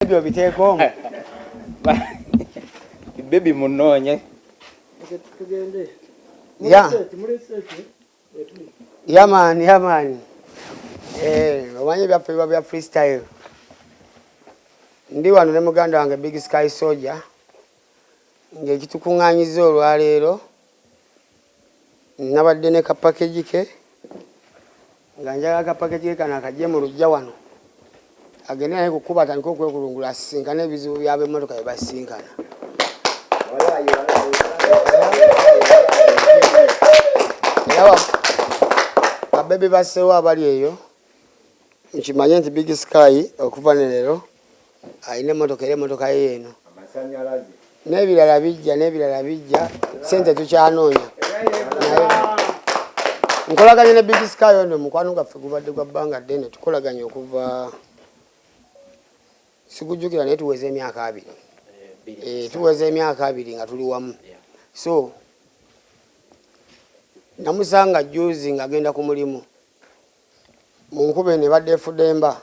Ebyo biteeko baby munonye tugende yaman omanye byaffe biba bya freestyle. Ndi wano ne muganda wange Big Sky Soldier ng'ekitukuŋŋaanyiza olwaleero nabadde ne kapakeji ke nga njagala kapakeji ke kano akajje mu lujja wano agende naye kukuba atandika okwekulungula asisinkana ebizibu by'ab'emmotoka bye basinkana. Era babebe basseewo abali eyo nkimanye nti Big Sky okuva ne leero alina emmotoka era emmotoka ye eno n'ebirala bijja sente tukyanoonya. Nkolaganye ne Big Sky ono mukwano gwaffe gubadde gwa bbanga ddene tukolaganye okuva sikujjukira naye tuweze emyaka 2 tuweze emyaka 2 nga tuli wamu. So namusanga juzi ng'agenda ku mulimu mu nkube ne badde efudde emba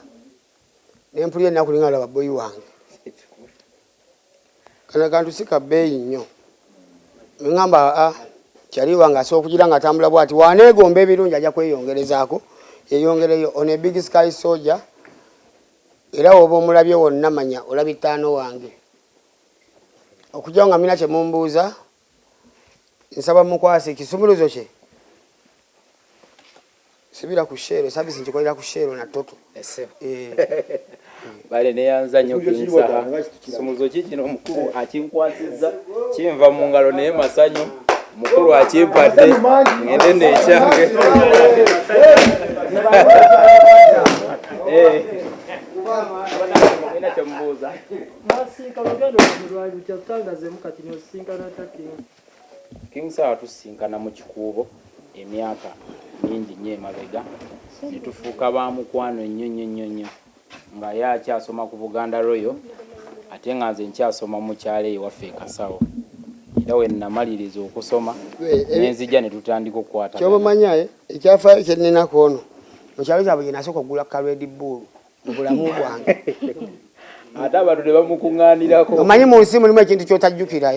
n'empulira ennaku linga laba boyi wange kana kantu sika bbeeyi nnyo ngamba kyali wange asobola okugira nga atambula bw'ati waneegomba ebirungi ajja kweyongerezaako yeyongereyo ono Big Sky Soldier. Era oba omulabye wonna manya olabye ttaano wange okujja nga mina kye mumbuuza nsaba mukwase ekisumuluzo kye sibira ku shero service nkikolera ku shero na toto bale neyanza nnyo kinsaha kisumuluzo kikino omukulu akinkwasizza kinva mu ngalo naye masanyu mukulu akimpadde ngende nekyange Kingsaha tusinkana mu kikuubo emyaka mingi nnyo emabega ne tufuuka ba mukwano nnyo nga ye akyasoma ku Buganda Royal ate nga nze nkyasoma mu kyalo ewaffe Kasawo. Era we namaliriza okusoma nenzijja ne tutandika okukwata. Kyobamanyaye ekyafaayo kye nnenako ono mu kyalo kyabwe gye nasooka okugula ka Red Bull mu bulamu bwange. Ate abantu ne bamukuŋŋaanirako. Omanyi mu nsi mulimu ekintu ky'otajjukira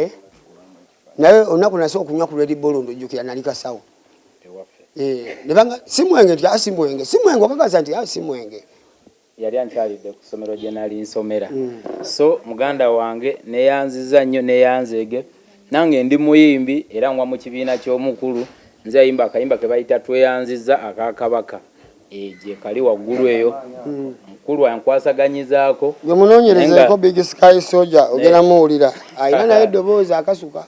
naye olunaku nasooka okunywa ku Red Bull ndojjukira nali Kasawo. Nebanga simwenge nti simwenge okakasa nti simwenge. Yali ankyalidde ku ssomero gye nali nsomera. So muganda wange neyanziza nnyo neyanzeege nange ndi muyimbi era ngwa mu kibiina ky'omukulu nze ayimba akayimba ke bayita tweyanziza akakabaka gye kali waggulu eyo mukulu ankwasaganyizaako gwe munoonyerezeeko Big Sky Soldier ogenda muwulira ayina naye eddoboozi akasuka.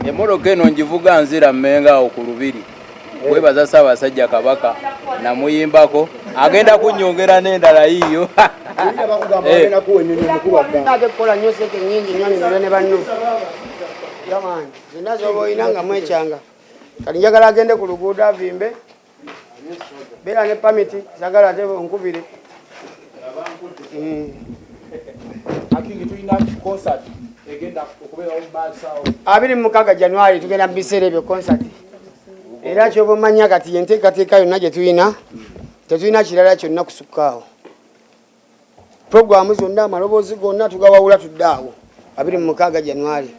Emmotoka eno ngivuga nzira mmenga awo ku Lubiri webaza Ssaabasajja Kabaka namuyimbako agenda kunnyongera n'endala yiyo. Kukola nnyo sente nnyingi nnyo nnyonyo ne banno yamaani zonna z'oba oyina nga mwekyanga kati njagala agende ku luguudo avimbe beera ne pamiti sagala ate onkubire. Akingi tulina concert egenda okubeera mu Basawo 26 January tugenda mu biseera ebyo concert. Era kyoba omanya kati yenteekateeka yonna gye tulina tetulina kirala kyonna kusukkaawo. Programu zonna amaloboozi gonna tugawawula tudde awo 26 January.